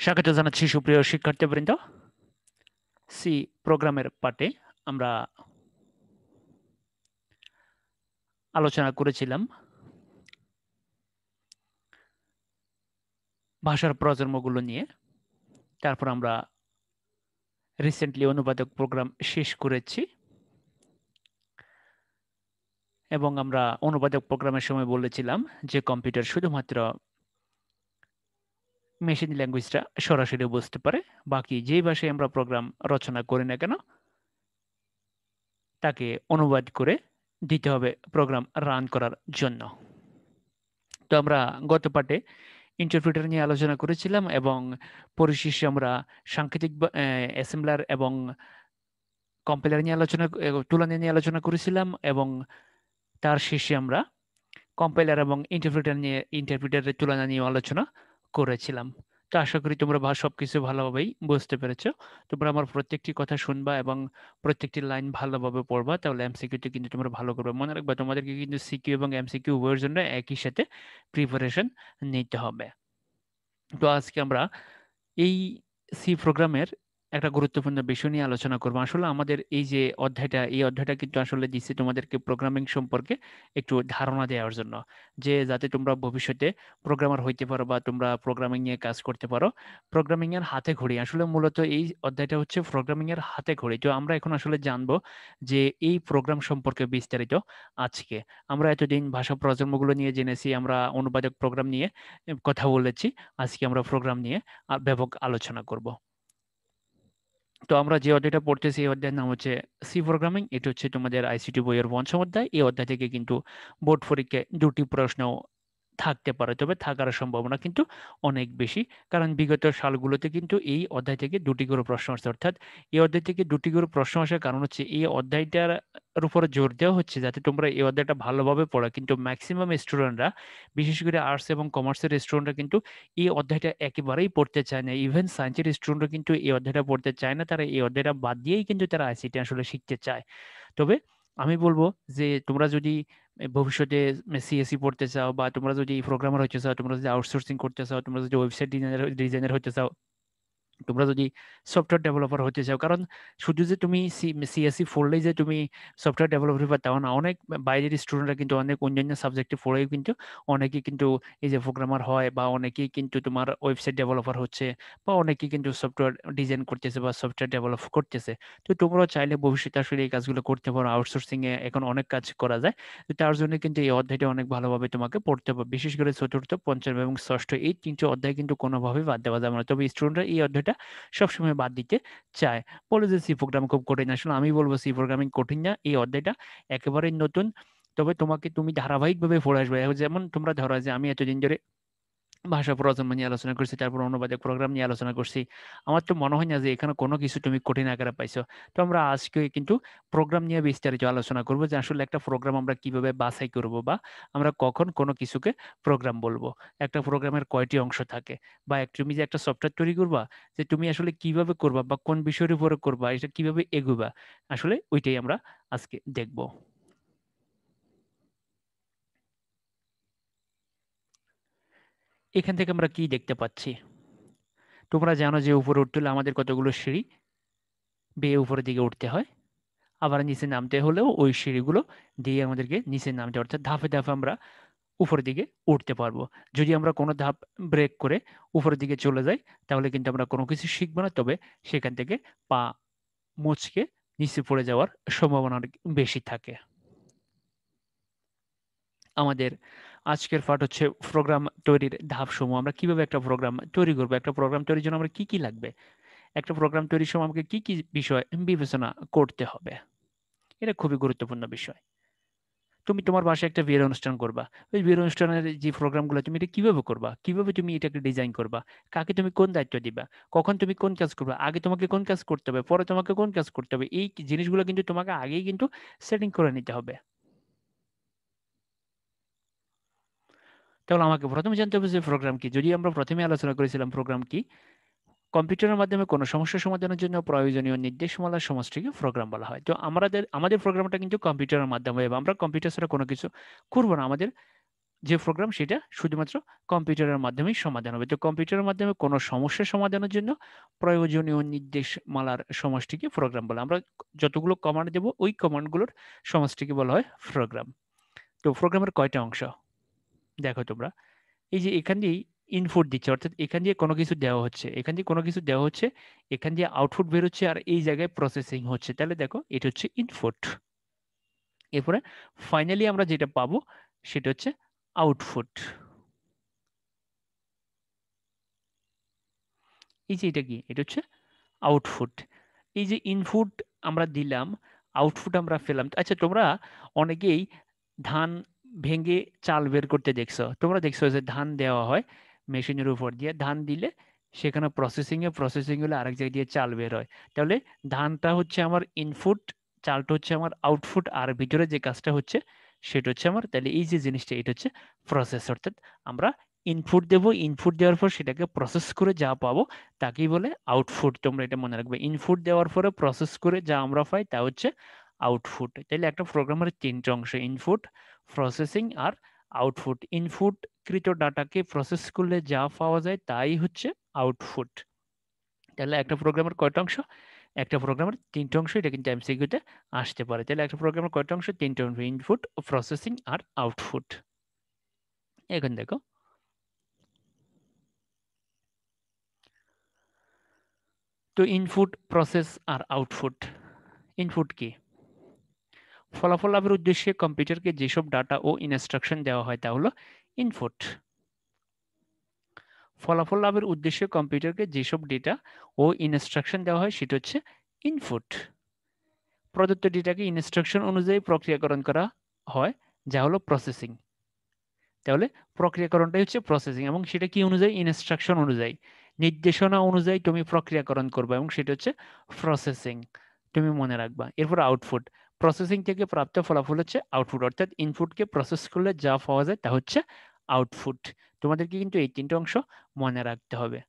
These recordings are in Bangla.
স্বাগত জানাচ্ছি সুপ্রিয় শিক্ষার্থীবৃন্দ। সি প্রোগ্রামের পাঠে আমরা আলোচনা করেছিলাম ভাষার প্রজন্মগুলো নিয়ে। তারপর আমরা রিসেন্টলি অনুবাদক প্রোগ্রাম শেষ করেছি এবং আমরা অনুবাদক প্রোগ্রামের সময় বলেছিলাম যে কম্পিউটার শুধুমাত্র মেশিন ল্যাঙ্গুয়েজটা সরাসরি বুঝতে পারে, বাকি যেই ভাষায় আমরা প্রোগ্রাম রচনা করি না কেন তাকে অনুবাদ করে দিতে হবে প্রোগ্রাম রান করার জন্য। তো আমরা গত পাঠে ইন্টারপ্রিটার নিয়ে আলোচনা করেছিলাম এবং পরিশেষে আমরা সাংকেতিক অ্যাসেম্বলার এবং কম্পাইলার নিয়ে তুলনা নিয়ে আলোচনা করেছিলাম এবং তার শেষে আমরা কম্পাইলার এবং ইন্টারপ্রিটারের তুলনা নিয়ে আলোচনা করেছিলাম। তো আশা করি তোমরা সবকিছু ভালোভাবেই বুঝতে পেরেছো। তোমরা আমার প্রত্যেকটি কথা শুনবা এবং প্রত্যেকটি লাইন ভালোভাবে পড়বা, তাহলে এমসিকিউতে কিন্তু তোমরা ভালো করবে। মনে রাখবা তোমাদেরকে কিন্তু সিকিউ এবং এমসিকিউ উভয়ের জন্য একই সাথে প্রিপারেশন নিতে হবে। তো আজকে আমরা এই সি প্রোগ্রামের একটা গুরুত্বপূর্ণ বিষয় নিয়ে আলোচনা করবো। আসলে আমাদের এই অধ্যায়টা কিন্তু আসলে দিচ্ছে তোমাদেরকে প্রোগ্রামিং সম্পর্কে একটু ধারণা দেওয়ার জন্য, যে যাতে তোমরা ভবিষ্যতে প্রোগ্রামার হইতে পারো বা তোমরা প্রোগ্রামিং নিয়ে কাজ করতে পারো। প্রোগ্রামিং এর হাতে ঘড়ি, আসলে মূলত এই অধ্যায়টা হচ্ছে প্রোগ্রামিং এর হাতে ঘড়ি। তো আমরা এখন আসলে জানবো যে এই প্রোগ্রাম সম্পর্কে বিস্তারিত। আজকে আমরা এতদিন ভাষা প্রজন্মগুলো নিয়ে জেনেছি, আমরা অনুবাদক প্রোগ্রাম নিয়ে কথা বলেছি। আজকে আমরা প্রোগ্রাম নিয়ে ব্যাপক আলোচনা করব। তো আমরা যে অধ্যায়টা পড়তেছি এই অধ্যায়ের নাম হচ্ছে সি প্রোগ্রামিং। এটা হচ্ছে তোমাদের আইসিটি বইয়ের পঞ্চম অধ্যায়। এই অধ্যায় থেকে কিন্তু বোর্ড পরীক্ষায় দুটি প্রশ্ন থাকতে পারে, তবে থাকার সম্ভাবনা কিন্তু অনেক বেশি, কারণ বিগত সালগুলোতে কিন্তু এই অধ্যায় থেকে দুটি করে প্রশ্ন আসছে। অর্থাৎ এই অধ্যায় থেকে দুটি করে প্রশ্ন আসার কারণ হচ্ছে এই অধ্যায়টার উপরে জোর দেওয়া হচ্ছে যাতে তোমরা এই অধ্যায়টা ভালোভাবে পড়ো। কিন্তু ম্যাক্সিমাম স্টুডেন্টরা, বিশেষ করে আর্টস এবং কমার্সের স্টুডেন্টরা কিন্তু এই অধ্যায়টা একেবারেই পড়তে চায় না। ইভেন সায়েন্সের স্টুডেন্টরা কিন্তু এই অধ্যায়টা পড়তে চায় না, তারা এই অধ্যায়টা বাদ দিয়েই কিন্তু তারা আইসিটি আসলে শিখতে চায়। তবে আমি বলবো যে তোমরা যদি ভবিষ্যতে সিএসসি পড়তে চাও বা তোমরা যদি প্রোগ্রামার হতে চাও, তোমরা যদি আউটসোর্সিং করতে চাও, তোমরা যদি ওয়েবসাইট ডিজাইনার হতে চাও, তোমরা যদি সফটওয়্যার ডেভেলপার হতে চাও, কারণ শুধু যে তুমি সিএসসি পড়লেই যে তুমি সফটওয়্যার ডেভেলপার হবে তাও না। অনেক বাইরের স্টুডেন্টরা কিন্তু অনেক অন্যান্য সাবজেক্টে পড়েও কিন্তু অনেকেই কিন্তু এই যে প্রোগ্রামার হয় বা অনেকেই কিন্তু তোমার ওয়েবসাইট ডেভেলপার হচ্ছে বা অনেকেই কিন্তু সফটওয়্যার ডিজাইন করতেছে বা সফটওয়্যার ডেভেলপ করতেছে। তো তোমরাও চাইলে ভবিষ্যতে আসলে এই কাজগুলো করতে পারো। আউটসোর্সিং এ এখন অনেক কাজ করা যায়। তো তার জন্য কিন্তু এই অধ্যায়টা অনেক ভালোভাবে তোমাকে পড়তে হবে। বিশেষ করে চতুর্থ, পঞ্চম এবং ষষ্ঠ এই তিনটি অধ্যায় কিন্তু কোনোভাবেই বাদ দেওয়া যাবে না। তবে স্টুডেন্টরা এই অধ্যায়টা সবসময় বাদ দিতে চায়, বলে যে সি প্রোগ্রাম খুব কঠিন। আসলে আমি বলবো সি প্রোগ্রামিং কঠিন না, এই অধ্যায়টা একেবারেই নতুন। তবে তুমি ধারাবাহিকভাবে পড়ে আসবে। যেমন তোমরা ধরো যে আমি এতদিন ধরে ভাষা প্রজন্ম নিয়ে আলোচনা করছি, তারপর অনুবাদক প্রোগ্রাম নিয়ে আলোচনা করছি। আমার তো মনে হয় না যে এখানে কোনো কিছু তুমি কঠিন আকারে পাইছো। তো আমরা আজকে কিন্তু প্রোগ্রাম নিয়ে বিস্তারিত আলোচনা করবো, যে আসলে একটা প্রোগ্রাম আমরা কিভাবে বাছাই করব বা আমরা কখন কোনো কিছুকে প্রোগ্রাম বলবো, একটা প্রোগ্রামের কয়টি অংশ থাকে, বা তুমি যে একটা সফটওয়্যার তৈরি করবা, যে তুমি আসলে কিভাবে করবা বা কোন বিষয়ের উপরে করবা, এটা কিভাবে এগোবা, আসলে ওইটাই আমরা আজকে দেখবো। এখান থেকে আমরা কি দেখতে পাচ্ছি? তোমরা জানো যে উপরে উঠতে হলে আমাদের কতগুলো সিঁড়ি বেয়ে উপরের দিকে উঠতে হয়, আবার নিচে নামতে হলেও ওই সিঁড়িগুলো দিয়ে আমাদেরকে নিচে নামতে হয়। অর্থাৎ ধাপে ধাপে আমরা উপরের দিকে উঠতে পারবো। যদি আমরা কোনো ধাপ ব্রেক করে উপরের দিকে চলে যাই, তাহলে কিন্তু আমরা কোনো কিছু শিখবো না। তবে সেখান থেকে পা মুচকে নিচে পড়ে যাওয়ার সম্ভাবনা অনেক বেশি থাকে। আমাদের আজকের পাঠ হচ্ছে প্রোগ্রাম তৈরির ধাপসমূহ। আমরা কিভাবে একটা প্রোগ্রাম তৈরি করবো, একটা প্রোগ্রাম তৈরির জন্য আমরা কি কি লাগবে, একটা প্রোগ্রাম তৈরির সময় আমাকে কি কি বিষয় বিবেচনা করতে হবে, এটা খুবই গুরুত্বপূর্ণ বিষয়। তুমি তোমার বাসায় একটা বিয়ের অনুষ্ঠান করবা, ওই বিয়ের অনুষ্ঠানের যে প্রোগ্রামগুলো তুমি এটা কিভাবে করবা, কিভাবে তুমি এটাকে ডিজাইন করবা, কাকে তুমি কোন দায়িত্ব দিবা, কখন তুমি কোন কাজ করবা, আগে তোমাকে কোন কাজ করতে হবে, পরে তোমাকে কোন কাজ করতে হবে, এই জিনিসগুলো কিন্তু তোমাকে আগেই কিন্তু সেটিং করে নিতে হবে। তাহলে আমাকে প্রথমে জানতে হবে যে প্রোগ্রাম কি। যদি আমরা প্রথমে আলোচনা করেছিলাম প্রোগ্রাম কি, কম্পিউটারের মাধ্যমে কোনো সমস্যা সমাধানের জন্য প্রয়োজনীয় নির্দেশমালার সমষ্টিকে প্রোগ্রাম বলা হয়। তো আমাদের প্রোগ্রামটা কিন্তু কম্পিউটারের মাধ্যমে, এবং আমরা কম্পিউটার ছাড়া কোনো কিছু করবো না। আমাদের যে প্রোগ্রাম সেটা শুধুমাত্র কম্পিউটারের মাধ্যমেই সমাধান হবে। তো কম্পিউটারের মাধ্যমে কোনো সমস্যা সমাধানের জন্য প্রয়োজনীয় নির্দেশমালার সমষ্টিকে প্রোগ্রাম বলে। আমরা যতগুলো কমান্ড দেব ওই কমান্ডগুলোর সমষ্টিকে বলা হয় প্রোগ্রাম। তো প্রোগ্রামের কয়টা অংশ দেখো তোমরা, এই যে এখান দিয়ে ইনপুট দিচ্ছে, অর্থাৎ এখান দিয়ে কোনো কিছু দেওয়া হচ্ছে, এখান দিয়ে কোনো কিছু দেওয়া হচ্ছে, এখান দিয়ে আউটপুট বের হচ্ছে, আর এই জায়গায় প্রসেসিং হচ্ছে। তাহলে দেখো এটা হচ্ছে ইনপুট। এরপরে ফাইনালি আমরা যেটা পাবো সেটা হচ্ছে আউটপুট। এই যে এটা কি, এটা হচ্ছে আউটপুট। এই যে ইনপুট আমরা দিলাম, আউটপুট আমরা পেলাম। আচ্ছা তোমরা অনেকেই ধান ভেঙে চাল বের করতে দেখছো, তোমরা দেখছো যে ধান দেওয়া হয় মেশিনের উপর দিয়ে, ধান দিলে সেখানে প্রসেসিং হলে আরেক জায়গায় দিয়ে চাল বের হয়। তাহলে ধানটা হচ্ছে আমার ইনপুট, চালটা হচ্ছে আমার আউটপুট, আর ভিতরে যে কাজটা হচ্ছে সেটা হচ্ছে আমার, তাহলে এই যে জিনিসটা এটা হচ্ছে প্রসেস। অর্থাৎ আমরা ইনপুট দেব, ইনপুট দেওয়ার পর সেটাকে প্রসেস করে যা পাবো তাকেই বলে আউটপুট। তোমরা এটা মনে রাখবে, ইনপুট দেওয়ার পরে প্রসেস করে যা আমরা পাই তা হচ্ছে আউটপুট। তাহলে একটা প্রোগ্রামের তিনটে অংশ, ইনপুট, প্রসেসিং আর আউটপুট। ইনপুট কৃত ডাটাকে প্রসেস করলে যা পাওয়া যায় তাই হচ্ছে আউটপুট। তাহলে একটা প্রোগ্রামের কয়টা অংশ, একটা প্রোগ্রামের তিনটে অংশ, এটা কিন্তু এমসিকিউতে আসতে পারে। তাহলে একটা প্রোগ্রামের কয়টা অংশ, তিনটে অংশ, ইনপুট, প্রসেসিং আর আউটপুট। এখন দেখো তো ইনপুট, প্রসেস আর আউটপুট। ইনপুট কি? ফলাফল লাভের উদ্দেশ্যে কম্পিউটারকে যেসব ডাটা ও ইনস্ট্রাকশন দেওয়া হয় তা হলো ইনপুট। ফলাফল লাভের উদ্দেশ্যে কম্পিউটারকে যেসব ডেটা ও ইনস্ট্রাকশন দেওয়া হয় সেটা হচ্ছে ইনপুট। প্রদত্ত ডেটাকে ইনস্ট্রাকশন অনুযায়ী প্রক্রিয়াকরণ করা হয় যা হলো প্রসেসিং। তাহলে প্রক্রিয়াকরণটাই হচ্ছে প্রসেসিং, এবং সেটা কি অনুযায়ী, ইনস্ট্রাকশন অনুযায়ী, নির্দেশনা অনুযায়ী তুমি প্রক্রিয়াকরণ করবে, এবং সেটা হচ্ছে প্রসেসিং। তুমি মনে রাখবা। এরপর আউটপুট, প্রসেসিং থেকে প্রাপ্ত ফলাফল হচ্ছে আউটপুট, অর্থাৎ ইনপুটকে প্রসেস করলে যা পাওয়া যায় তা হচ্ছে আউটপুট। তোমাদেরকে কিন্তু এই তিনটে অংশ মনে রাখতে হবে।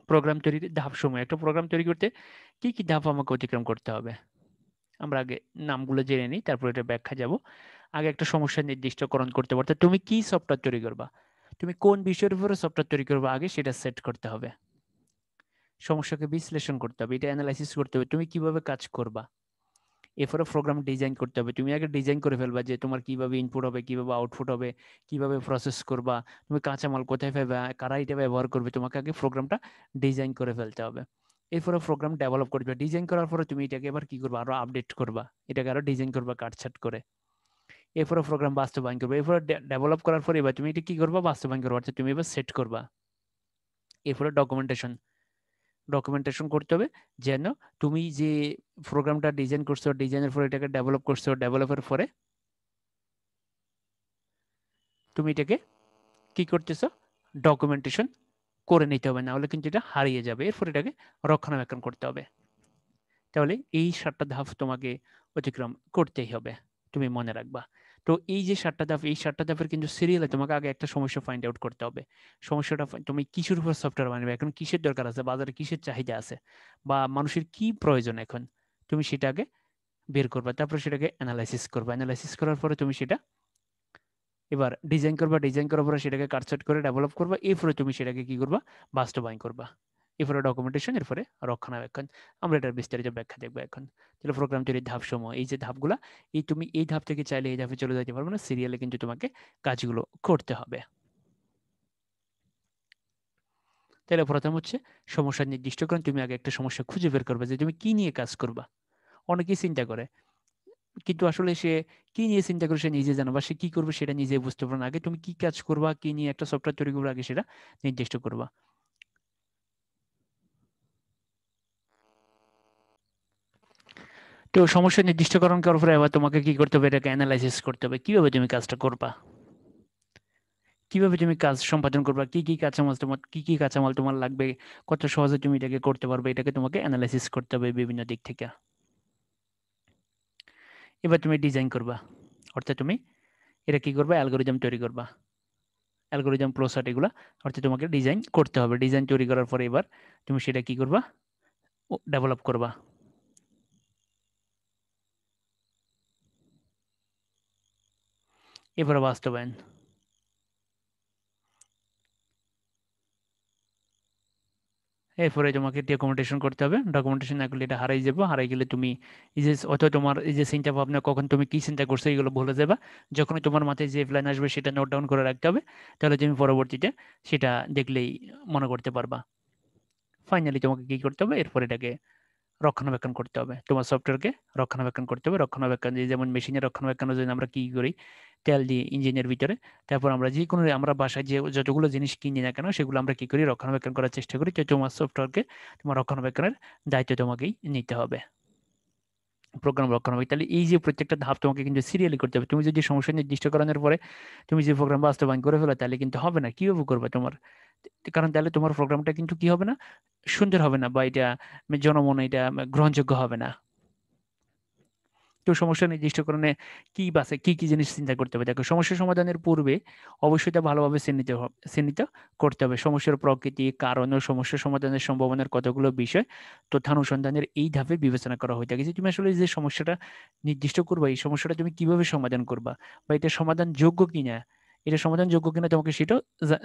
প্রোগ্রাম তৈরির ধাপ সমূহ, একটা প্রোগ্রাম তৈরি করতে কি কি ধাপ আমাকে অতিক্রম করতে হবে আমরা আগে নামগুলো জেনে নিই, তারপর এটা ব্যাখ্যা যাব। আগে একটা সমস্যা নির্দিষ্টকরণ করতে পারতে, তুমি কি সফটওয়্যার তৈরি করবা, তুমি কোন বিষয়ের উপরে সফটওয়্যার তৈরি করবা আগে সেটা সেট করতে হবে। সমস্যাকে বিশ্লেষণ করতে হবে, এটা অ্যানালাইসিস করতে হবে, তুমি কিভাবে কাজ করবা। এরপরে প্রোগ্রাম ডিজাইন করতে হবে, তুমি আগে ডিজাইন করে ফেলবা যে তোমার কিভাবে ইনপুট হবে, কিভাবে আউটপুট হবে, কিভাবে প্রসেস করবা, তুমি কাঁচামাল কোথায় পাবে, কারা এটা ব্যবহার করবে, তোমাকে আগে প্রোগ্রামটা ডিজাইন করে ফেলতে হবে। এরপরে প্রোগ্রাম ডেভেলপ করবে, ডিজাইন করার পরে তুমি এটাকে এবার কি করবা, আরো আপডেট করবা, এটাকে আরো ডিজাইন করবা কাটছাট করে। এরপরে প্রোগ্রাম বাস্তবায়ন করবে, এরপরে ডেভেলপ করার পরে এবার তুমি এটা কি করবা, বাস্তবায়ন করবা, অর্থাৎ তুমি এবার সেট করবা। এরপরে ডকুমেন্টেশন করতে হবে, যেন তুমি যে প্রোগ্রামটা ডিজাইন করছো, ডিজাইনের পরে এটাকে ডেভেলপ করছো, ডেভেলপের পরে তুমি এটাকে কি করতেছো, ডকুমেন্টেশন করে নিতে হবে, না হলে কিন্তু এটা হারিয়ে যাবে। এরপর এটাকে রক্ষণাবেক্ষণ করতে হবে। তাহলে এই 7টা ধাপ তোমাকে অতিক্রম করতেই হবে, তুমি মনে রাখবা। তো এই যে 7টা ধাপ, এই 7টা ধাপের কিন্তু সিরিয়ালে তোমাকে আগে একটা সমস্যা ফাইন্ড আউট করতে হবে। সমস্যাটা তুমি কিসের উপর সফটওয়্যার বানাবে, এখন কিসের দরকার আছে, বাজারে কিসের চাহিদা আছে, বা মানুষের কি প্রয়োজন এখন, তুমি সেটা আগে বের করবা। তারপর সেটাকে অ্যানালাইসিস করবা, অ্যানালাইসিস করার পরে তুমি সেটা এবার ডিজাইন করবা, ডিজাইন করার পরে সেটাকে কাটছাট করে ডেভেলপ করবা, এরপরে তুমি সেটাকে কি করবা, বাস্তবায়ন করবা। এরপরে ডকুমেন্টেশন, এরপরে রক্ষণাবেক্ষণ। আমরা এটার বিস্তারিত ব্যাখ্যা দেখবো এখন। তাহলে প্রোগ্রাম তৈরির ধাপ সমূহ, এই যে ধাপগুলা, এই তুমি এই ধাপ থেকে চাইলে এই ধাপে চলে যেতে পারবে না, সিরিয়ালে কিন্তু তোমাকে কাজগুলো করতে হবে। তাহলে প্রথম হচ্ছে সমস্যা নির্দিষ্টকরণ, তুমি আগে একটা সমস্যা খুঁজে বের করবে যে তুমি কি নিয়ে কাজ করবা। অনেকেই চিন্তা করে, কিন্তু আসলে সে কি নিয়ে চিন্তা করে সে নিজে জানো, বা সে কি করবে সেটা নিজে বুঝতে পারবে না। আগে তুমি কি কাজ করবা, কি নিয়ে একটা সফটওয়্যার তৈরি করবে, আগে সেটা নির্দিষ্ট করবা। তো সমস্যা নির্দিষ্টকরণ করার পরে এবার তোমাকে কি করতে হবে, এটাকে অ্যানালাইসিস করতে হবে, কিভাবে তুমি কাজটা করবা, কিভাবে তুমি কাজ সম্পাদন করবা, কি কি কাঁচামাল তোমার লাগবে, কত সহজে তুমি এটাকে করতে পারবে, এটাকে তোমাকে অ্যানালাইসিস করতে হবে বিভিন্ন দিক থেকে। এবার তুমি ডিজাইন করবা, অর্থাৎ তুমি এটা কি করবা, অ্যালগোরিদম তৈরি করবা, অ্যালগোরিদম প্রসার্ট এগুলা, অর্থাৎ তোমাকে ডিজাইন করতে হবে। ডিজাইন তৈরি করার পরে এবার তুমি সেটা কি করবা, ডেভেলপ করবা। এবারে বাস্তবায়ন। এরপরে তোমাকে ডকুমেন্টেশন করতে হবে, ডকুমেন্টেশন না করলে এটা হারাই যাবে, হারাই গেলে তুমি এই যে অথবা তোমার এই যে চিন্তা ভাবনা কখন তুমি কি চিন্তা করছো এগুলো ভুলে যাবে। যখনই তোমার মাথায় যে প্ল্যান আসবে সেটা নোট ডাউন করে রাখতে হবে, তাহলে তুমি পরবর্তীতে সেটা দেখলেই মনে করতে পারবা। ফাইনালি তোমাকে কি করতে হবে, এরপর এটাকে রক্ষণাবেক্ষণ করতে হবে, তোমার সফটওয়্যারকে রক্ষণাবেক্ষণ করতে হবে। রক্ষণাবেক্ষণ যেমন মেশিনের রক্ষণাবেক্ষণের জন্য আমরা কি করি, তেল দিই ইঞ্জিনের ভিতরে, তারপর আমরা যে কোনো আমরা বাসায় যে যতগুলো জিনিস কিনি না কেন সেগুলো আমরা কি করি, রক্ষণাবেক্ষণ করার চেষ্টা করি। তো তোমার সফটওয়্যারকে তোমার রক্ষণাবেক্ষণের দায়িত্ব তোমাকেই নিতে হবে, প্রোগ্রাম রক্ষণাবেক্ষণ। তাহলে এই যে প্রত্যেকটা ধাপ তোমাকে কিন্তু সিরিয়ালি করতে হবে। তুমি যদি সমস্যা নির্দিষ্ট করানোর পরে তুমি যে প্রোগ্রাম বাস্তবায়ন করে ফেলো তাহলে কিন্তু হবে না। কিভাবে করবে তোমার, কারণ তাহলে তোমার প্রোগ্রামটা কিন্তু কি হবে না, সুন্দর হবে না, বা এটা জনমনে এটা গ্রহণযোগ্য হবে না। তো সমস্যা নির্দিষ্টকরণে কি বাসে কি কি জিনিস চিন্তা করতে হবে, দেখো সমস্যা সমাধানের পূর্বে অবশ্যই তা ভালোভাবে চিহ্নিত করতে হবে সমস্যার প্রকৃতি, কারণ ও সমস্যা সমাধানের সম্ভাবনার কতগুলো বিষয় তথ্যানুসন্ধানের এই ধাপে বিবেচনা করা হয়ে থাকে। যে তুমি আসলে যে সমস্যাটা নির্দিষ্ট করবা এই সমস্যাটা তুমি কিভাবে সমাধান করবা, বা এটা সমাধান যোগ্য কিনা, এটা সমাধান যোগ্য কিনা তোমাকে সেটাও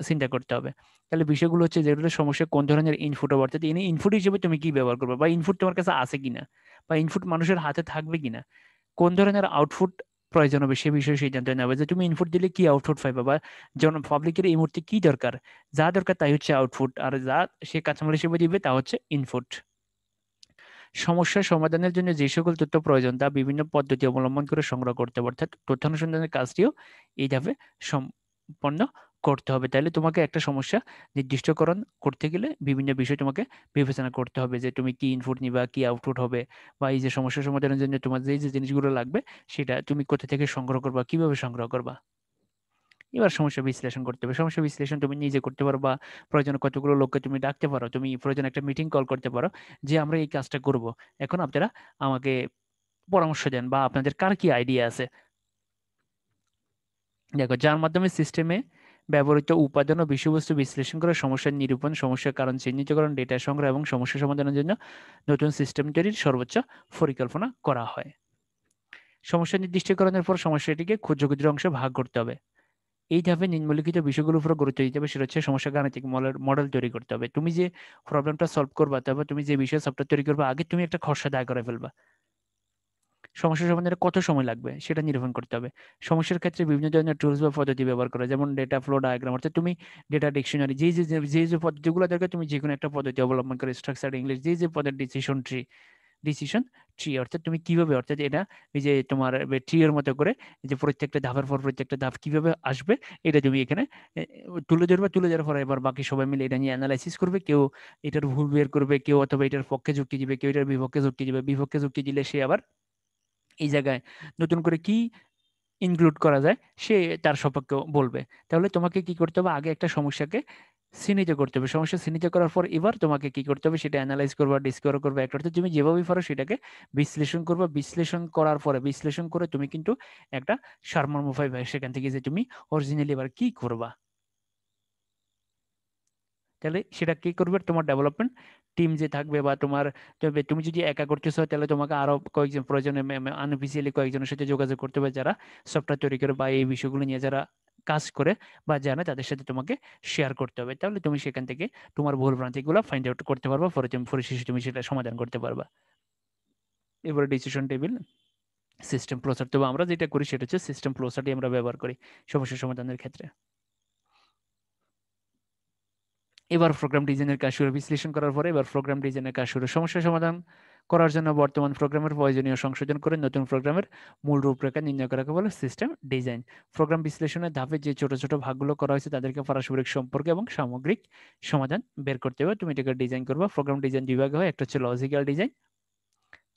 চিন্তা করতে হবে। তাহলে বিষয়গুলো হচ্ছে যেগুলো সমস্যা কোন ধরনের ইনপুট হবে, অর্থাৎ এনে ইনপুট হিসেবে তুমি কি ব্যবহার করবে, বা ইনপুট তোমার কাছে আছে কিনা, বা ইনপুট মানুষের হাতে থাকবে কিনা, কোন ধরনের আউটপুট প্রয়োজন হবে সে বিষয়ে সিদ্ধান্ত নেওয়া হবে। যে তুমি ইনপুট দিলে কি আউটপুট পাইবা, বা জন পাবলিকের এই মুহূর্তে কি দরকার, যা দরকার তাই হচ্ছে আউটপুট, আর যা সে কাঁচামাল হিসেবে দিবে তা হচ্ছে ইনপুট। সমস্যা সমাধানের জন্য যে সকল তথ্য প্রয়োজন তা বিভিন্ন পদ্ধতি অবলম্বন করে সংগ্রহ করতে হবে, অর্থাৎ তথ্যানুসন্ধানের কাজটিও এই ধাপে সম্পন্ন করতে হবে। তাহলে তোমাকে একটা সমস্যা নির্দিষ্টকরণ করতে গেলে বিভিন্ন বিষয় তোমাকে বিবেচনা করতে হবে, যে তুমি কি ইনপুট নিবা, কি আউটপুট হবে, বা এই যে সমস্যা সমাধানের জন্য তোমার যে যে জিনিসগুলো লাগবে সেটা তুমি কোথা থেকে সংগ্রহ করবা, কিভাবে সংগ্রহ করবা। এবার সমস্যা বিশ্লেষণ করতে হবে। সমস্যা বিশ্লেষণ তুমি নিজে করতে পারো, বা প্রয়োজনে কতগুলো লোককে তুমি ডাকতে পারো, তুমি প্রয়োজনে একটা মিটিং কল করতে পারো, যে আমরা এই কাজটা করব, এখন আপনারা আমাকে পরামর্শ দেন, বা আপনাদের কার কি আইডিয়া আছে। দেখো, যার মাধ্যমে সিস্টেমে ব্যবহৃত উপাদান ও বিষয়বস্তু বিশ্লেষণ করে সমস্যার নিরূপণ, সমস্যার কারণ চিহ্নিতকরণ, ডেটা সংগ্রহ এবং সমস্যা সমাধানের জন্য নতুন সিস্টেম তৈরির সর্বোচ্চ পরিকল্পনা করা হয়। সমস্যা নির্দিষ্টকরণের পর সমস্যাটিকে ক্ষুদ্র ক্ষুদ্র অংশে ভাগ করতে হবে। এই ধাপে নিম্নলিখিত বিষয়গুলোর উপর গুরুত্ব দিতে হবে। সেটা হচ্ছে সমস্যা গাণিতিক মডেল তৈরি করতে হবে। তুমি যে প্রবলেমটা সলভ করবা, তারপর তুমি যে বিষয়ে সফটওয়্যার তৈরি করবা, আগে তুমি একটা খসড়া দায় করে ফেলবা। সমস্যা সমাধানে কত সময় লাগবে সেটা নিরূপণ করতে হবে। সমস্যার ক্ষেত্রে বিভিন্ন ধরনের টুলস বা পদ্ধতি ব্যবহার করা, যেমন ডেটা ফ্লো ডায়াগ্রাম, অর্থাৎ তুমি ডেটা ডিকশনারি, যে পদ্ধতিগুলো দরকার তুমি যে কোনো একটা পদ্ধতি অবলম্বন করে, স্ট্রাকচার ইংলিশ, যে পদের ডিসিশন ট্রি, অর্থাৎ তুমি কিভাবে, অর্থাৎ এটা এই যে তোমার ট্রি এর মতো করে যে প্রত্যেকটা ধাপের পর প্রত্যেকটা ধাপ কিভাবে আসবে এটা তুমি এখানে এ, তুলে ধরবে। তুলে ধরার পরে এবার বাকি সবাই মিলে এটা নিয়ে অ্যানালাইসিস করবে, কেউ এটার ভুল বের করবে, কেউ অথবা এটার পক্ষে যুক্তি দিবে, কেউ এটার বিপক্ষে যুক্তি দিবে। বিপক্ষে যুক্তি দিলে সে আবার এই জায়গায় নতুন করে কি ইনক্লুড করা যায় সে তার সপক্ষে বলবে। তাহলে তোমাকে কি করতে হবে, আগে একটা সমস্যাকে চিহ্নিত করতে হবে। সমস্যা চিহ্নিত করার পর এবার তোমাকে কি করতে হবে, সেটা অ্যানালাইজ করবা, ডিসকভার করবা, একটা অর্থে তুমি যেভাবে পারো সেটাকে বিশ্লেষণ করবা। বিশ্লেষণ করার পরে, বিশ্লেষণ করে তুমি কিন্তু একটা সারমর্ম পাইবা সেখান থেকে, যে তুমি অরিজিনালি এবার কি করবা। তাহলে সেটা কি করবে, তোমার ডেভেলপমেন্ট টিম যে থাকবে, বা তোমার, তবে তুমি যদি একা করতেছো তাহলে তোমাকে আরো কয়েকজন প্রয়োজনে আনঅফিসিয়ালি কয়েকজনের সাথে যোগাযোগ করতে হবে, যারা সফটওয়্যার তৈরি করে বা এই বিষয়গুলো নিয়ে যারা কাজ করে বা জানে, তাদের সাথে তোমাকে শেয়ার করতে হবে। তাহলে তুমি সেখান থেকে তোমার ভুল ভ্রান্তিগুলো ফাইন্ড আউট করতে পারবা, পরে তুমি পরিশেষে তুমি সেটা সমাধান করতে পারবা। এবারে ডিসিশন টেবিল সিস্টেম ফ্লোচার্ট, তবে আমরা যেটা করি সেটা হচ্ছে সিস্টেম ফ্লোচার্টই আমরা ব্যবহার করি সমস্যা সমাধানের ক্ষেত্রে। এবার প্রোগ্রাম ডিজাইনের কাজ শুরু। বিশ্লেষণ করার পরে এবার প্রোগ্রাম ডিজাইনের কাজ শুরু। সমস্যা সমাধান করার জন্য বর্তমান প্রোগ্রামের প্রয়োজনীয় সংশোধন করে নতুন প্রোগ্রামের মূল রূপরেখা নির্ণয় করাকে বলে সিস্টেম ডিজাইন। প্রোগ্রাম বিশ্লেষণের ধাপে যে ছোট ছোট ভাগগুলো করা হয়েছে তাদেরকে পারস্পরিক সম্পর্ক এবং সামগ্রিক সমাধান বের করতে হবে, তুমি এটাকে ডিজাইন করবা। প্রোগ্রাম ডিজাইন দুই ভাগে হয়, একটা হচ্ছে লজিক্যাল ডিজাইন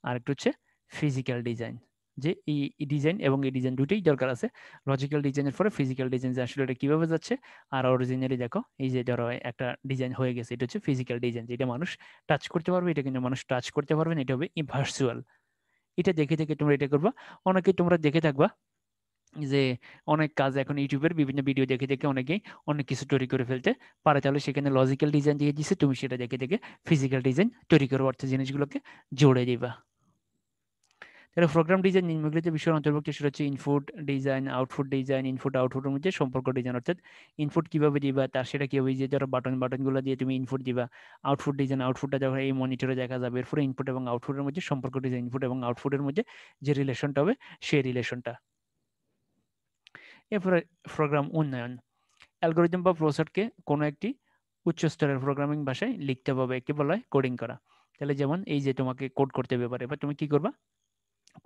আর একটা হচ্ছে ফিজিক্যাল ডিজাইন। যে এই ডিজাইন এবং এই ডিজাইন দুটোই দরকার আছে। লজিক্যাল ডিজাইনের পরে ফিজিক্যাল ডিজাইন, যে আসলে এটা কিভাবে যাচ্ছে। আর অরিজিনালি দেখো এই যে ধরো একটা ডিজাইন হয়ে গেছে, এটা হচ্ছে ফিজিক্যাল ডিজাইন, যেটা মানুষ টাচ করতে পারবে। এটা কিন্তু মানুষ টাচ করতে পারবে না, এটা হবে ভার্চুয়াল। এটা দেখে দেখে তোমরা এটা করবা। অনেকে তোমরা দেখে থাকবা যে অনেক কাজ এখন ইউটিউবের বিভিন্ন ভিডিও দেখে দেখে অনেকেই অনেক কিছু তৈরি করে ফেলতে পারে। তাহলে সেখানে লজিক্যাল ডিজাইন দিয়ে দিচ্ছে, তুমি সেটা দেখে দেখে ফিজিক্যাল ডিজাইন তৈরি করবো, অর্থাৎ জিনিসগুলোকে জোড়ে দিবা। তাহলে প্রোগ্রাম ডিজাইন নিম্নলিখিত বিষয়ের অন্তর্ভুক্ত, সেটা হচ্ছে input design, output design. Input আউটপুটের মধ্যে সম্পর্ক ডিজাইন, অর্থাৎ ইনপুট কিভাবে দিবা তার সেটা কিভাবে, যে ধরো বাটনগুলো দিয়ে তুমি ইনপুট দিবা। আউটপুট ডিজাইন, আউটপুটটা যখন এই মনিটরে দেখা যাবে, এরপরে ইনপুট এবং আউটপুটের মধ্যে সম্পর্ক ডিজাইন, ইনপুট এবং আউটপুটের মধ্যে যে রিলেশনটা হবে সেই রিলেশনটা। এরপরে প্রোগ্রাম উন্নয়ন, অ্যালগোরিদম বা প্রসেসকে কোনো একটি উচ্চ স্তরের প্রোগ্রামিং ভাষায় লিখতে হবে, একে বলা হয় কোডিং করা। তাহলে যেমন এই যে তোমাকে কোড করতে হবে, এবার তুমি কি করবা,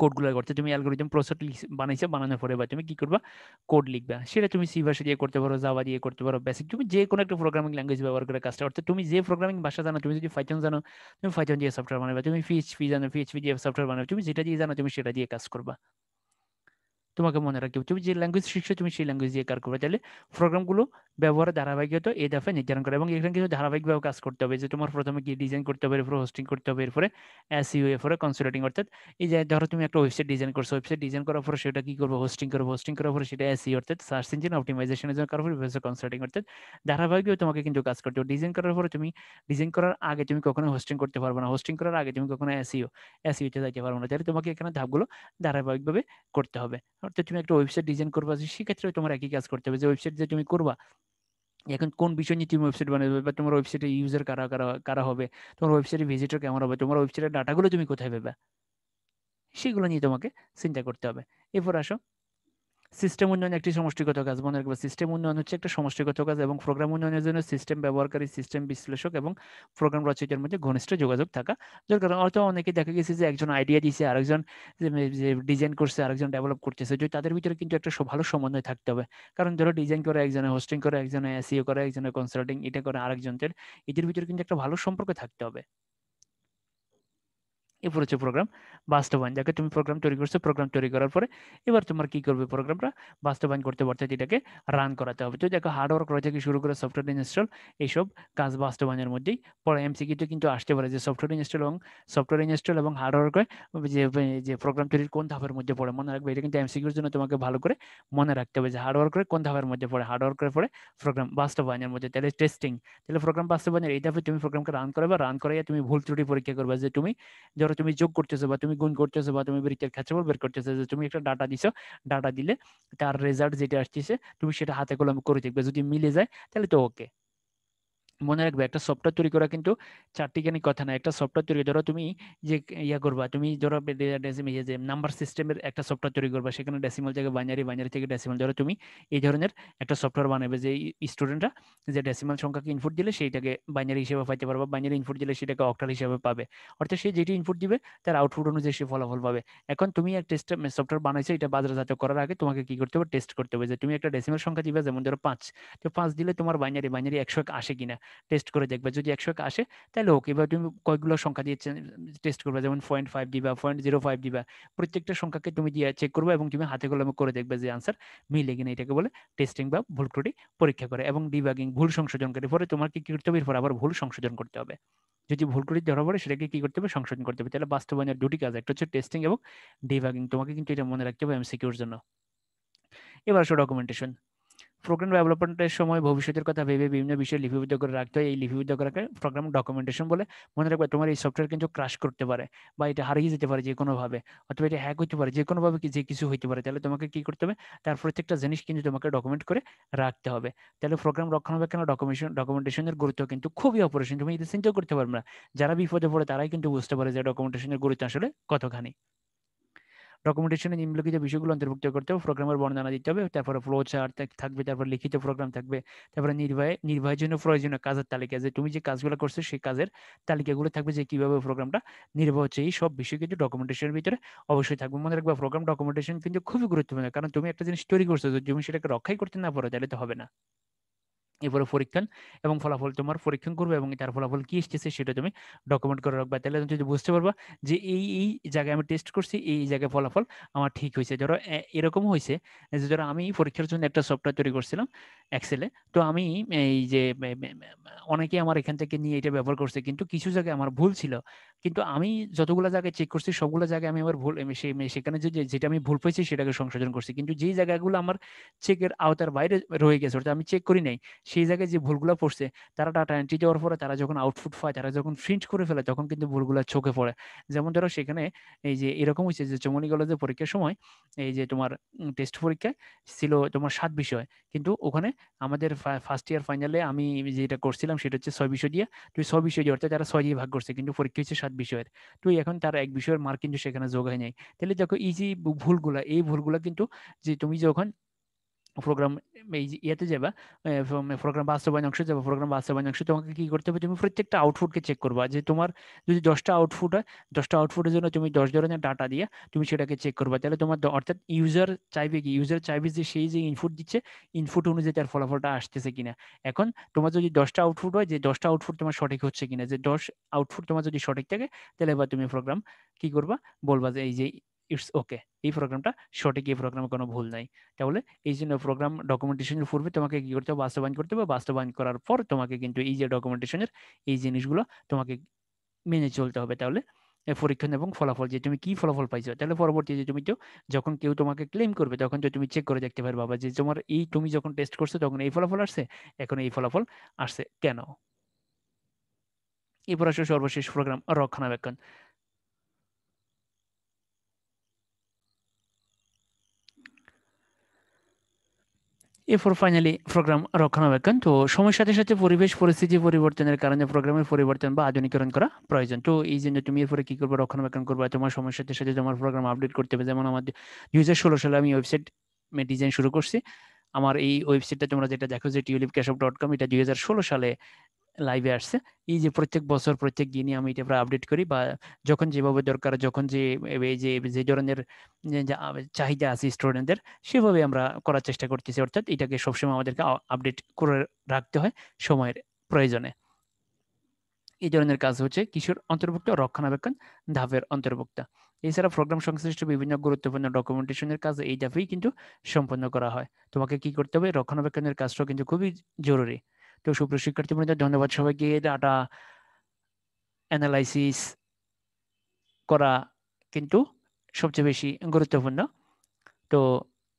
কোডগুলো করতে তুমি অ্যালগোরিদম প্রসেস বানাইছো, বানানোর পরে বা তুমি কি করবা, কোড লিখবা। সেটা তুমি সি ভাষা দিয়ে করতে পারো, জাভা দিয়ে করতে পারো, বেসিক তুমি যে কোনো একটা প্রোগ্রামিং ল্যাঙ্গুয়েজ ব্যবহার করে কাজটা, অর্থাৎ তুমি যে প্রোগ্রামিং ভাষা জানো, তুমি যদি পাইথন জানো তুমি পাইথন দিয়ে সফটওয়্যার বানাবে, তুমি পিএইচপি জানো পিএইচপি দিয়ে সফটওয়্যার বানাবে, তুমি যেটা দিয়ে জানো তুমি সেটা দিয়ে কাজ করবা। তোমাকে মনে রাখতে হবে তুমি যে ল্যাঙ্গুয়েজ শিখছো তুমি সেই ল্যাঙ্গুয়েজ দিয়ে কাজ করবে। তাহলে প্রোগ্রামগুলো ব্যবহারের ধারাবাহিকতা এই দফায় নির্ধারণ করে, এবং এখানে কিছু ধারাবাহিকভাবে কাজ করতে হবে, যে তোমার প্রথমে কি ডিজাইন করতে হবে, এরপরে হোস্টিং করতে হবে, এরপরে এসইও, এরপরে কনসাল্টিং। অর্থাৎ এই যে ধরো তুমি একটা ওয়েবসাইট ডিজাইন করছো, ওয়েবসাইট ডিজাইন করার পরে সেটা কি করবে, হোস্টিং করবে, হোস্টিং করার পরে সেটা এসইও অর্থাৎ সার্চ ইঞ্জিন অপটিমাইজেশনের জন্য করার পরে কনসাল্টিং। অর্থাৎ ধারাবাহিকভাবে তোমাকে কিন্তু কাজ করতে হবে। ডিজাইন করার পরে তুমি ডিজাইন করার আগে তুমি কখনো হোস্টিং করতে পারবে না, হোস্টিং করার আগে তুমি কখনো এসইওতে যাইতে পারবে না। তাহলে তোমাকে এখানে ধাপগুলো ধারাবাহিকভাবে করতে হবে। অর্থাৎ তুমি একটা ওয়েবসাইট ডিজাইন করবা, সেক্ষেত্রে তোমার একই কাজ করতে হবে, যে ওয়েবসাইট যে তুমি করবা এখন কোন বিষয় নিয়ে তুমি ওয়েবসাইট বানাবে, বা তোমার ওয়েবসাইটে ইউজার কারা কারা কারা হবে, তোমার ওয়েবসাইটে ভিজিটর কেমন হবে, তোমার ওয়েবসাইটের ডাটাগুলো তুমি কোথায় পাবে, সেগুলো নিয়ে তোমাকে চিন্তা করতে হবে। এরপর আসো সিস্টেম উন্নয়ন একটি সমষ্টিগত কাজ। মনে রাখবে সিস্টেম উন্নয়ন হচ্ছে একটা সমষ্টিগত কাজ, এবং প্রোগ্রাম উন্নয়নের জন্য সিস্টেম ব্যবহারকারী, সিস্টেম বিশ্লেষক এবং প্রোগ্রাম রচয়িতার মধ্যে ঘনিষ্ঠ যোগাযোগ থাকা দরকার। অর্থ অনেকে দেখা গেছে যে একজন আইডিয়া দিয়েছে, আরেকজন যে ডিজাইন করছে, আরেকজন ডেভেলপ করতেছে, যদি তাদের ভিতরে কিন্তু একটা ভালো সমন্বয় থাকতে হবে। কারণ ধরো ডিজাইন করে একজনে, হোস্টিং করে একজনে, এসইও করে একজনে, কনসাল্টিং এটা করে আরেকজনের, এদের ভিতরে কিন্তু একটা ভালো সম্পর্ক থাকতে হবে। এরপর হচ্ছে প্রোগ্রাম বাস্তবায়ন, যাকে তুমি প্রোগ্রাম তৈরি করছো, প্রোগ্রাম তৈরি করার পরে এবার তোমার কি করবে, প্রোগ্রামটা বাস্তবায়ন করতে পারতে এটাকে রান করাতে হবে। তো দেখো হার্ডওয়ার্ক করা থেকে শুরু করে সফটওয়্যার ইনস্টল, এইসব কাজ বাস্তবায়নের মধ্যেই পরে। এমসিকিউতে কিন্তু আসতে পারে যে সফটওয়্যার ইনস্টল এবং হার্ডওয়ার্ক যে যে প্রোগ্রাম তৈরির কোন ধাপের মধ্যে পড়ে, মনে রাখবে এটা কিন্তু এমসিকিউর জন্য তোমাকে ভালো করে মনে রাখতে হবে যে হার্ডওয়ার্ক করে কোন ধাপের মধ্যে পড়ে, হার্ডওয়ার্ক করে পড়ে প্রোগ্রাম বাস্তবায়নের মধ্যে। তাহলে টেস্টিং, তাহলে প্রোগ্রাম বাস্তবায়নের এই ধাপে তুমি প্রোগ্রামকে রান করবে, রান করাইয়া তুমি ভুল ত্রুটি পরীক্ষা করবে, যে তুমি ধরো তুমি যোগ করতেছো বা তুমি গুণ করতেছো বা তুমি বৃত্তের ক্ষেত্রফল বের করতেছো, যে তুমি একটা ডাটা দিছো, ডাটা দিলে তার রেজাল্ট যেটা আসছে তুমি সেটা হাতে কলমে করে দেখবে, যদি মিলে যায় তাহলে তো ওকে। মনে রাখবে একটা সফটওয়্যার তৈরি করা কিন্তু চারটিখানি কথা না। একটা সফটওয়্যার তৈরি, ধরো তুমি যে ইয়া করবা, তুমি ধরো যে নাম্বার সিস্টেমের একটা সফটওয়্যার তৈরি করবা, সেখানে ডেসিমাল জায়গায় বাইনারি, বাইনারি থেকে ডেসিমাল, ধরো তুমি এই ধরনের একটা সফটওয়্যার বানাবে, যে স্টুডেন্টরা যে ডেসিমাল সংখ্যাকে ইনপুট দিলে সেইটাকে বাইনারি হিসেবে পাইতে পারবে, বাইনারি ইনপুট দিলে সেটাকে অক্টাল হিসেবে পাবে। অর্থাৎ সে যেটি ইনপুট দিবে তার আউটপুট অনুযায়ী সে ফলাফল পাবে। এখন তুমি এক টেস্ট সফটওয়্যার বানাইছো, এটা বাজারজাত করার আগে তোমাকে কি করতে হবে, টেস্ট করতে হবে, যে তুমি একটা ডেসিমাল সংখ্যা দিবে, যেমন ধরো 5, তো 5 দিলে তোমার বাইনারি বাইনারি 100 আসে কিনা টেস্ট করে দেখবে, যদি 100 আসে তাহলে ওকে। এবার তুমি কয়গুলো সংখ্যা দিয়ে টেস্ট করবে, যেমন 0.5 দিবা, 0.05 দিবা, প্রত্যেকটা সংখ্যাকে তুমি দিয়ে চেক করবে এবং তুমি হাতে কলমে করে দেখবে যে আনসার মিলে কিনা। এটাকে বলে টেস্টিং বা ভুল ত্রুটি পরীক্ষা করে। এবং ডিবাগিং, ভুল সংশোধন করে, পরে তোমাকে কি করতে হবে, এরপর আবার ভুল সংশোধন করতে হবে, যদি ভুল ত্রুটি ধরা পড়ে সেটাকে কি করতে হবে, সংশোধন করতে হবে। তাহলে বাস্তবায়নের দুটি কাজ, একটা হচ্ছে টেস্টিং এবং ডিবাগিং, তোমাকে কিন্তু এটা মনে রাখতে হবে এমসিকিউর জন্য। এবার আসো ডকুমেন্টেশন। প্রোগ্রাম ডেভেলপমেন্টের সময় ভবিষ্যতের কথা ভেবে বিভিন্ন বিষয় লিপিবদ্ধ করে রাখতে হয়, এই লিপিবদ্ধ করাকে প্রোগ্রাম ডকুমেন্টেশন বলে। মনে রাখবে তোমার এই সফটওয়্যার কিন্তু ক্রাশ করতে পারে, বা এটা হারিয়ে যেতে পারে যে কোনোভাবে, অথবা এটা হ্যাক হইতে পারে যে কোনোভাবে, যে কিছু হইতে পারে। তাহলে তোমাকে কি করতে হবে, তার প্রত্যেকটা জিনিস কিন্তু তোমাকে ডকুমেন্ট করে রাখতে হবে। তাহলে প্রোগ্রাম রক্ষণাবেক্ষণ ডকুমেন্টেশনের গুরুত্ব কিন্তু খুবই অপরিসীম, তুমি এটা চিন্তা করতে পারবে না। যারা বিপদে পড়ে তারাই কিন্তু বুঝতে পারে যে ডকুমেন্টেশনের গুরুত্ব আসলে কতখানি। ডকুমেন্টেশনে নিম্নলিখিত বিষয়গুলো অন্তর্ভুক্ত করতে হবে, প্রোগ্রামের বর্ণনা দিতে হবে, তারপরে ফ্লো চার্ট থাকবে, তারপর লিখিত প্রোগ্রাম থাকবে, তারপরে নির্বাহের জন্য প্রয়োজনীয় কাজের তালিকা, যে তুমি যে কাজগুলো করছো সেই কাজের তালিকাগুলো থাকবে, যে কিভাবে প্রোগ্রামটা নির্বাহ হচ্ছে। এই সব বিষয় কিন্তু ডকুমেন্টেশনের ভিতরে অবশ্যই থাকবে। মনে রাখবে প্রোগ্রাম ডকুমেন্টেশন কিন্তু খুবই গুরুত্বপূর্ণ, কারণ তুমি একটা জিনিস তৈরি করছো, যদি তুমি সেটাকে রক্ষাই করতে না পারো তাহলে তো হবে না। এরপরে পরীক্ষণ এবং ফলাফল, তোমার পরীক্ষণ করবে এবং তার ফলাফল কি এসেছে সেটা তুমি ডকুমেন্ট করে রাখবা। তাহলে তুমি যদি বুঝতে পারবা যে এই জায়গায় আমি টেস্ট করছি, এই জায়গায় ফলাফল আমার ঠিক হয়েছে। ধরো এরকম হয়েছে যে ধরো আমি পরীক্ষার জন্য একটা সফটওয়্যার তৈরি করছিলাম এক্সেলে, তো আমি এই যে অনেকে আমার এখান থেকে নিয়ে এটা ব্যবহার করছে, কিন্তু কিছু জায়গায় আমার ভুল ছিল, কিন্তু আমি যতগুলো জায়গায় চেক করছি সবগুলো জায়গায় আমি আমার ভুল সেখানে যেটা আমি ভুল পেয়েছি সেটাকে সংশোধন করছি, কিন্তু যেই জায়গাগুলো আমার চেকের আওতার বাইরে রয়ে গেছে অর্থাৎ আমি চেক করি নাই, সেই জায়গায় যে ভুলগুলো পড়ছে তারা ডাটা এন্ট্রি দেওয়ার পরে তারা যখন আউটপুট পায়, তারা যখন প্রিন্ট করে ফেলে তখন কিন্তু ভুলগুলো চোখে পড়ে। যেমন ধরো সেখানে এই যে এরকম হয়েছে যে চৌমনি কলেজের পরীক্ষার সময় এই যে তোমার টেস্ট পরীক্ষায় ছিল তোমার 7 বিষয়, কিন্তু ওখানে আমাদের ফার্স্ট ইয়ার ফাইনালে আমি যেটা করছিলাম সেটা হচ্ছে 6 বিষয় দিয়ে, তুই 6 বিষয় দিয়ে অর্থাৎ তারা 6 দিয়ে ভাগ করছে কিন্তু পরীক্ষা হচ্ছে 7 বিষয়ের, তুই এখন তার এক বিষয়ের মার্ক কিন্তু সেখানে যোগ হয় নাই। তাহলে দেখো এই যে ভুলগুলা, এই ভুলগুলা কিন্তু যে তুমি যখন প্রোগ্রাম এই যে ইয়েতে যাবা, প্রোগ্রাম বাস্তবায়ন অংশে যাবা, প্রোগ্রাম বাস্তবায়ন অংশে তোমাকে কি করতে হবে, তুমি প্রত্যেকটা আউটপুটকে চেক করবা যে তোমার যদি 10টা আউটপুট হয়, 10টা আউটপুটের জন্য তুমি 10 ধরনের ডাটা দিয়ে তুমি সেটাকে চেক করবা, তাহলে তোমার অর্থাৎ ইউজার চাইবে কি, ইউজার চাইবে যে সেই যে ইনপুট দিচ্ছে ইনপুট অনুযায়ী তার ফলাফলটা আসতেছে কিনা। এখন তোমার যদি 10টা আউটপুট হয়, যে 10টা আউটপুট তোমার সঠিক হচ্ছে কিনা, যে 10 আউটপুট তোমার যদি সঠিক থাকে তাহলে এবার তুমি প্রোগ্রাম কি করবা, বলবা যে এই যে ইটস ওকে, এই প্রোগ্রামটা সঠিক, এই প্রোগ্রামে কোনো ভুল নাই। তাহলে এই জন্য প্রোগ্রাম ডকুমেন্টেশনের পূর্বে তোমাকে কি করতে হবে, বাস্তবায়ন করতে হবে, বাস্তবায়ন করার পর তোমাকে কিন্তু এই যে ডকুমেন্টেশনের এই জিনিসগুলো তোমাকে মেনে চলতে হবে। তাহলে পরীক্ষণ এবং ফলাফল যে তুমি কি ফলাফল পাইছো, তাহলে পরবর্তীতে তুমি তো যখন কেউ তোমাকে ক্লেম করবে তখন তো তুমি চেক করে দেখতে পারবে বাবা যে তোমার এই তুমি যখন টেস্ট করছো তখন এই ফলাফল আসছে, এখন এই ফলাফল আসছে কেন। এরপর আসলে সর্বশেষ প্রোগ্রাম রক্ষণাবেক্ষণ। এরপর ফাইনালি প্রোগ্রাম রক্ষণাবেক্ষণ। তো সময়ের সাথে সাথে পরিবেশ পরিস্থিতি পরিবর্তনের কারণে প্রোগ্রামের পরিবর্তন বা আধুনিকরণ করা প্রয়োজন। তো এই জন্য তুমি এরপরে কি করবে, রক্ষণাবেক্ষণ করবে, তোমার সময়ের সাথে সাথে তোমার প্রোগ্রাম আপডেট করতে হবে। যেমন আমাদের 2016 সালে আমি ওয়েবসাইট ডিজাইন শুরু করছি। আমার এই ওয়েবসাইটটা তোমরা যেটা দেখো যে tulipkashop.com, এটা 2016 সালে লাইভে আসছে। এই যে প্রত্যেক বছর প্রত্যেক দিনই আমি এটা প্রায় আপডেট করি, বা যখন যেভাবে দরকার, যখন যে এই যে যে ধরনের চাহিদা আছে স্টুডেন্টদের, সেভাবে আমরা করার চেষ্টা করতেছি। অর্থাৎ এটাকে সবসময় আমাদেরকে আপডেট করে রাখতে হয় সময়ের প্রয়োজনে। এই ধরনের কাজ হচ্ছে কিশোর অন্তর্ভুক্ত রক্ষণাবেক্ষণ ধাপের অন্তর্ভুক্ত। এছাড়া প্রোগ্রাম সংশ্লিষ্ট বিভিন্ন গুরুত্বপূর্ণ ডকুমেন্টেশনের কাজ এই ধাপেই কিন্তু সম্পন্ন করা হয়। তোমাকে কি করতে হবে, রক্ষণাবেক্ষণের কাজটাও কিন্তু খুবই জরুরি। তো সুপ্রিয় শিক্ষার্থীবৃন্দ, ধন্যবাদ সবাইকে। ডাটা অ্যানালাইসিস করা কিন্তু সবচেয়ে বেশি গুরুত্বপূর্ণ। তো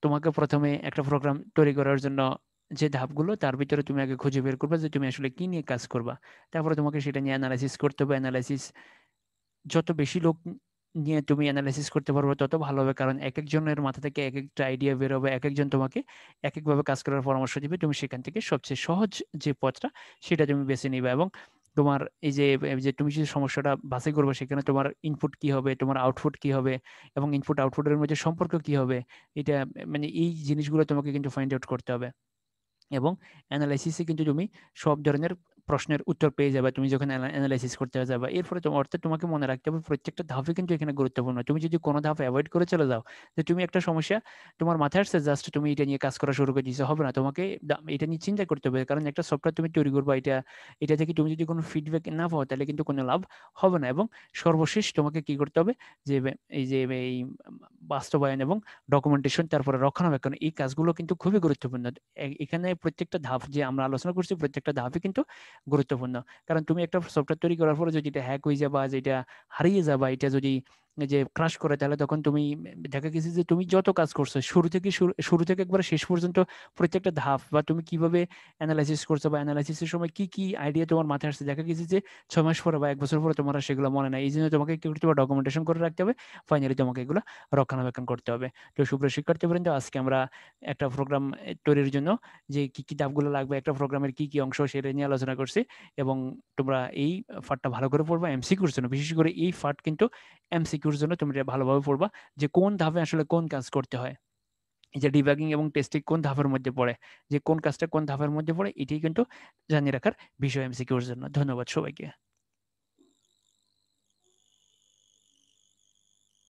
তোমাকে প্রথমে একটা প্রোগ্রাম তৈরি করার জন্য যে ধাপগুলো, তার ভিতরে তুমি আগে খুঁজে বের করবে যে তুমি আসলে কি নিয়ে কাজ করবা। তারপরে তোমাকে সেটা নিয়ে অ্যানালাইসিস করতে হবে। অ্যানালাইসিস যত বেশি লোক নিয়ে তুমি অ্যানালাইসিস করতে পারবে তত ভালো হবে, কারণ এক একজনের মাথা থেকে এক একটা আইডিয়া বের হবে, এক একজন তোমাকে এক একভাবে কাজ করার পরামর্শ দিবে, তুমি সেখান থেকে সবচেয়ে সহজ যে পথটা সেটা তুমি বেছে নিবে। এবং তোমার এই যে তুমি যে সমস্যাটা বাছাই করবে সেখানে তোমার ইনপুট কি হবে, তোমার আউটপুট কি হবে, এবং ইনপুট আউটপুটের মধ্যে সম্পর্ক কি হবে, এটা মানে এই জিনিসগুলো তোমাকে কিন্তু ফাইন্ড আউট করতে হবে। এবং অ্যানালাইসিসে কিন্তু তুমি সব ধরনের প্রশ্নের উত্তর পেয়ে যাবে তুমি যখন অ্যানালাইসিস করতে যাবে। এরপরে তোমার অর্থাৎ তোমাকে মনে রাখতে হবে প্রত্যেকটা ধাপে কিন্তু এখানে গুরুত্বপূর্ণ। তুমি যদি কোনো ধাপ অ্যাভয়েড করে চলে যাও, যে তুমি একটা সমস্যা তোমার মাথায় আসছে, জাস্ট তুমি এটা নিয়ে কাজ করা শুরু করে দিতে হবে না, তোমাকে এটা নিয়ে চিন্তা করতে হবে। কারণ একটা সফটওয়্যার তুমি তৈরি করবে, এটা থেকে তুমি যদি কোনো ফিডব্যাক না পাও তাহলে কিন্তু কোনো লাভ হবে না। এবং সর্বশেষ তোমাকে কি করতে হবে, যে এই যে এই বাস্তবায়ন এবং ডকুমেন্টেশন, তারপরে রক্ষণাবেক্ষণ, এই কাজগুলো কিন্তু খুবই গুরুত্বপূর্ণ। এখানে প্রত্যেকটা ধাপ যে আমরা আলোচনা করছি প্রত্যেকটা ধাপই কিন্তু গুরুত্বপূর্ণ। কারণ তুমি একটা সফটওয়্যার তৈরি করার পরে যদি এটা হ্যাক হয়ে যাবা, যেটা হারিয়ে যাবা, এটা যদি যে ক্রাশ করে, তাহলে তখন তুমি দেখা গেছে যে তুমি যত কাজ করছো শুরু থেকে একবার শেষ পর্যন্ত প্রত্যেকটা ধাপ, বা তুমি কিভাবে অ্যানালাইসিস করছো বা অ্যানালাইসিসের সময় কি কি আইডিয়া তোমার মাথায় আসছে, দেখা গেছে যে 6 মাস পরে বা 1 বছর পরে তোমার আর সেগুলো মনে নাই। এই জন্য তোমাকে কি করতে হবে, ডকুমেন্টেশন করে রাখতে হবে, ফাইনালি তোমাকে এগুলো রক্ষণাবেক্ষণ করতে হবে। তো সুপ্রিয় শিক্ষার্থীবৃন্দ, আজকে আমরা একটা প্রোগ্রাম তৈরির জন্য যে কি কি ধাপগুলো লাগবে, একটা প্রোগ্রামের কি কি অংশ, সেটা নিয়ে আলোচনা করছি। এবং তোমরা এই ফাটটা ভালো করে পড়বা এমসিকিউর জন্য, বিশেষ করে এই ফাট কিন্তু এমসিকিউর জন্য তোমরা ভালোভাবে পড়বা, যে কোন ধাপে আসলে কোন কাজ করতে হয়। এই যে ডিবাগিং এবং টেস্টিং কোন ধাপের মধ্যে পড়ে, যে কোন কাজটা কোন ধাপের মধ্যে পড়ে, এটাই কিন্তু জানিয়ে রাখার বিষয় এমসিকিউর জন্য। ধন্যবাদ সবাইকে।